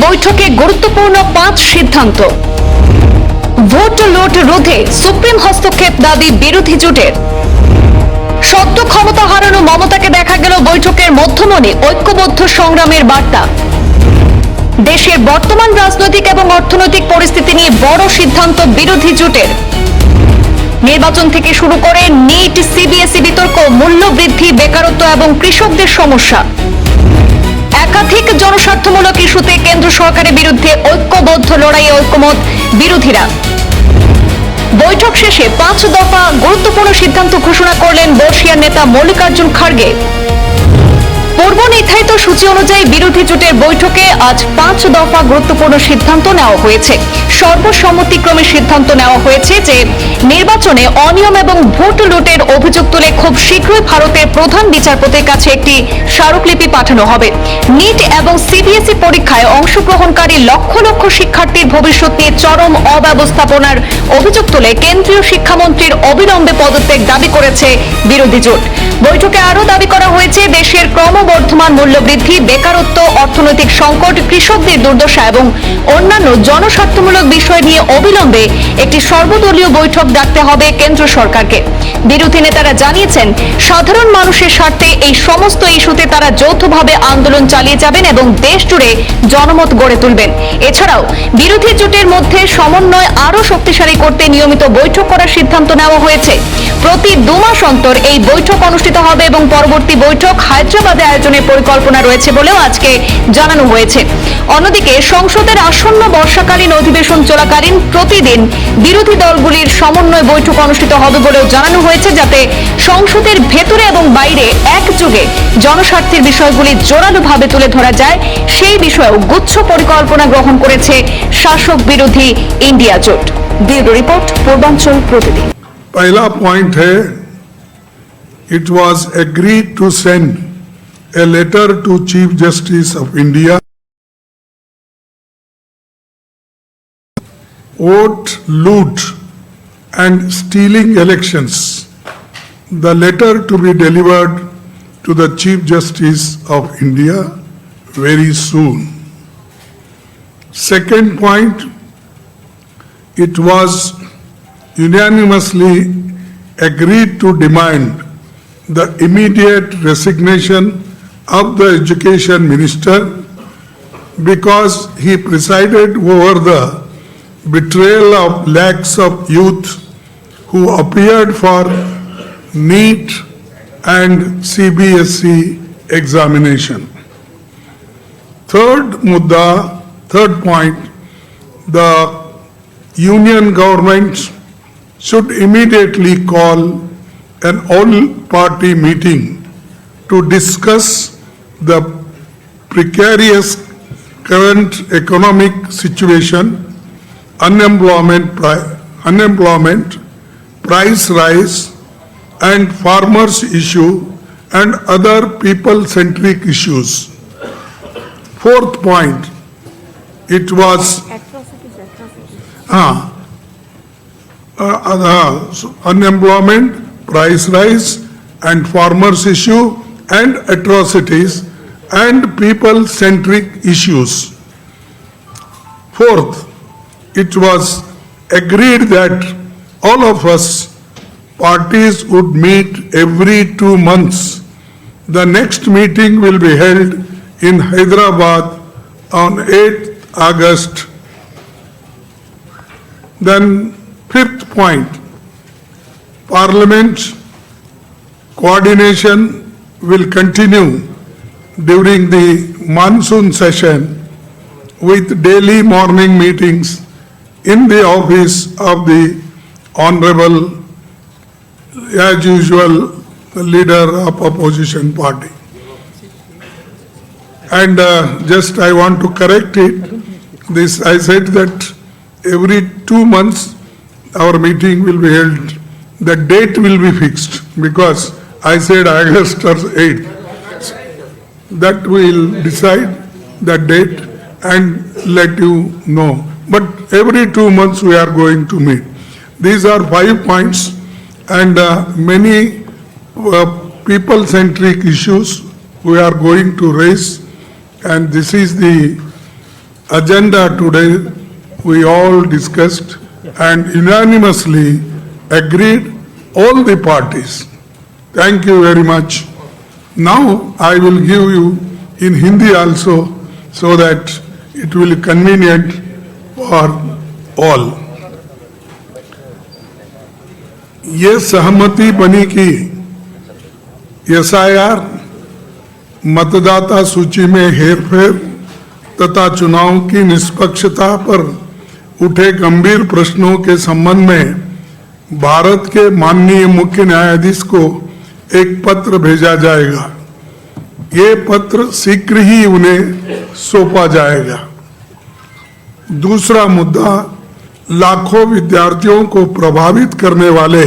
বৈঠকে গুরুত্বপূর্ণ 5 সিদ্ধান্ত। ভোট লুট রোধে সুপ্রিম হস্তক্ষেপ দাবি বিরোধী জোটের। সদ্য ক্ষমতা হারানো মমতাকে দেখা গেল বৈঠকের মধ্যমণি, ঐক্যবদ্ধ সংগ্রামের বার্তা। দেশের বর্তমান রাজনৈতিক এবং অর্থনৈতিক পরিস্থিতি নিয়ে বড় সিদ্ধান্ত বিরোধী জোটের। নির্বাচন থেকে শুরু করে নিট, সিবিএসই বিতর্ক, মূল্য বৃদ্ধি, বেকারত্ব এবং কৃষকদের সমস্যা। একাধিক জনস্বার্থমূলক ইস্যুতে কেন্দ্র সরকারের বিরুদ্ধে ঐক্যবদ্ধ লড়াইয়ে ঐক্যমত বিরোধীরা। বৈঠক শেষে 5 দফা গুরুত্বপূর্ণ সিদ্ধান্ত ঘোষণা করলেন বর্ষিয়ার নেতা মল্লিকার্জুন খাড়গে। পূর্ব নির্ধারিত সূচি অনুযায়ী বিরোধী জোটের বৈঠকে আজ 5 দফা গুরুত্বপূর্ণ সিদ্ধান্ত নেওয়া হয়েছে। সর্বসম্মতিক্রমে সিদ্ধান্ত নেওয়া হয়েছে যে নির্বাচনে অনিয়ম এবং ভোট লুটের অভিযোগ তুলে খুব শীঘ্রই ভারতের প্রধান বিচারপতির কাছে একটি স্মারকলিপি পাঠানো হবে। নিট এবং সিবিএসই পরীক্ষায় অংশগ্রহণকারী লক্ষ লক্ষ শিক্ষার্থীর ভবিষ্যৎ নিয়ে চরম অব্যবস্থাপনার অভিযোগ তুলে কেন্দ্রীয় শিক্ষামন্ত্রীর অবিলম্বে পদত্যাগ দাবি করেছে বিরোধী জোট। বৈঠকে আরও দাবি করা হয়েছে দেশের ক্রমবর্ধমান মূল্যবৃদ্ধি, বেকারত্ব, অর্থনৈতিক সংকট, কৃষকদের দুর্দশা এবং অন্যান্য জনস্বার্থমূলক বিষয় নিয়ে অবিলম্বে একটি সর্বদলীয় বৈঠক ডাকতে হবে কেন্দ্র সরকারকে। বিরোধী নেতারা জানিয়েছেন সাধারণ মানুষের স্বার্থে এই সমস্ত ইস্যুতে তারা যৌথভাবে আন্দোলন চালিয়ে যাবেন এবং দেশ জুড়ে জনমত গড়ে তুলবেন। এছাড়াও বিরোধী জোটের মধ্যে সমন্বয় আরও শক্তিশালী করতে নিয়মিত বৈঠক করার সিদ্ধান্ত নেওয়া হয়েছে। প্রতি 2 মাস অন্তর এই বৈঠক অনুষ্ঠিত হবে এবং পরবর্তী বৈঠক হায়দ্রাবাদে আয়োজনের পরিকল্পনা রয়েছে বলেও আজকে জানানো হয়েছে। অন্যদিকে সংসদের আসন্ন বর্ষাকালীন অধিবেশন চলাকালীন প্রতিদিন বিরোধী দলগুলির সমন্বয় বৈঠক অনুষ্ঠিত হবে বলেও জানানো হয়েছে, যাতে সংসদের ভেতরে এবং বাইরে একযোগে জনস্বার্থের বিষয়গুলি জোরালোভাবে তুলে ধরা যায়। সেই বিষয়েও গুচ্ছ পরিকল্পনা গ্রহণ করেছে শাসক বিরোধী ইন্ডিয়া জোট। ব্যুরো রিপোর্ট, পূর্বাঞ্চল প্রতিদিন। पहला पॉइंट है, it was agreed to send a letter to Chief Justice of India, vote loot and stealing elections. The letter to be delivered to the Chief Justice of India very soon. Second point, it was unanimously agreed to demand the immediate resignation of the Education Minister because he presided over the betrayal of lakhs of youth who appeared for NEET and CBSE examination. Third point, the Union government should immediately call an all-party meeting to discuss the precarious current economic situation, unemployment, price rise, and farmers' issue and other people-centric issues. Fourth point, it was unemployment, price rise, and farmers' issue and atrocities and people-centric issues. Fourth, it was agreed that all of us parties would meet every 2 months. The next meeting will be held in Hyderabad on 8th August. Then fifth point, Parliament coordination will continue during the monsoon session with daily morning meetings in the office of the Honorable, as usual, leader of opposition party. And just I want to correct it. This I said that every 2 months our meeting will be held. The date will be fixed because I said August or 8th. That will decide the date and let you know. But every 2 months we are going to meet. These are 5 points and many people-centric issues we are going to raise, and this is the agenda today we all discussed and unanimously agreed, all the parties. Thank you very much. Now I will give you in Hindi also so that it will be convenient for all. ये सहमति बनी कि SIR, मतदाता सूची में हेरफेर तथा चुनाव की निष्पक्षता पर उठे गंभीर प्रश्नों के संबंध में भारत के माननीय मुख्य न्यायाधीश को एक पत्र भेजा जाएगा। ये पत्र शीघ्र ही उन्हें सौंपा जाएगा। दूसरा मुद्दा, लाखों विद्यार्थियों को प्रभावित करने वाले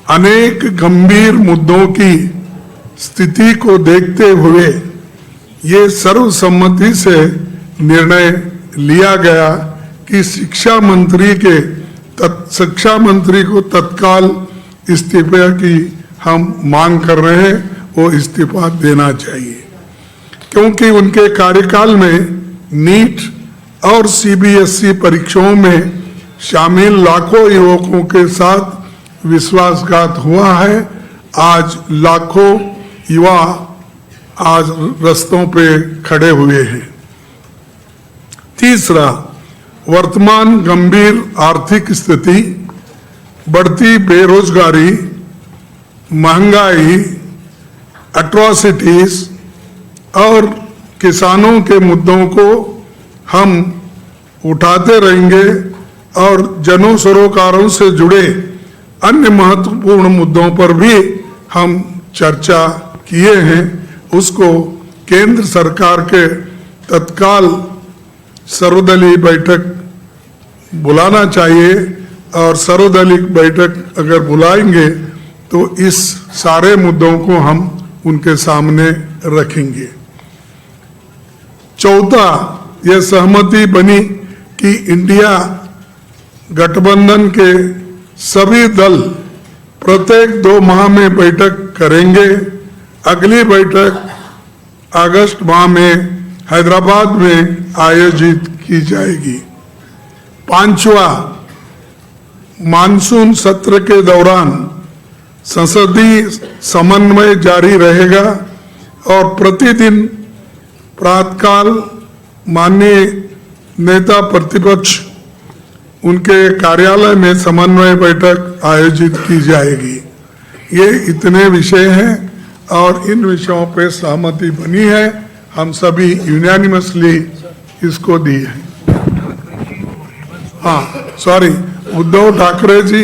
अनेक गंभीर मुद्दों की स्थिति को देखते हुए ये सर्वसम्मति से निर्णय लिया गया कि शिक्षा मंत्री को तत्काल इस्तीफे की हम मांग कर रहे हैं, वो इस्तीफा देना चाहिए, क्योंकि उनके कार्यकाल में नीट और सीबीएसई परीक्षाओं में शामिल लाखों युवकों के साथ विश्वासघात हुआ है। आज लाखों युवा आज रास्तों पे खड़े हुए हैं। तीसरा, वर्तमान गंभीर आर्थिक स्थिति, बढ़ती बेरोजगारी, महंगाई, एट्रोसिटीज और किसानों के मुद्दों को हम उठाते रहेंगे और जन सरोकारों से जुड़े अन्य महत्वपूर्ण मुद्दों पर भी हम चर्चा किए हैं। उसको केंद्र सरकार के तत्काल सर्वदलीय बैठक बुलाना चाहिए और सर्वदलीय बैठक अगर बुलाएंगे तो इस सारे मुद्दों को हम उनके सामने रखेंगे। चौथा, यह सहमति बनी कि इंडिया गठबंधन के सभी दल प्रत्येक 2 माह में बैठक करेंगे। अगली बैठक अगस्त माह में हैदराबाद में आयोजित की जाएगी। पांचवा, मानसून सत्र के दौरान संसदीय समन्वय जारी रहेगा और प्रतिदिन प्रातःकाल माननीय नेता प्रतिपक्ष उनके कार्यालय में समन्वय बैठक आयोजित की जाएगी। ये इतने विषय हैं और इन विषयों पे सहमति बनी है, हम सभी यूनानिमसली इसको दी है। हाँ, सॉरी, उद्धव ठाकरे जी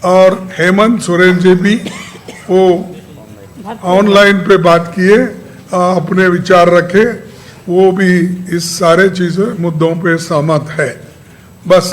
और हेमंत सोरेन जी भी वो ऑनलाइन पे बात किए, अपने विचार रखे, वो भी इस सारे चीजों मुद्दों पे सहमत है। बस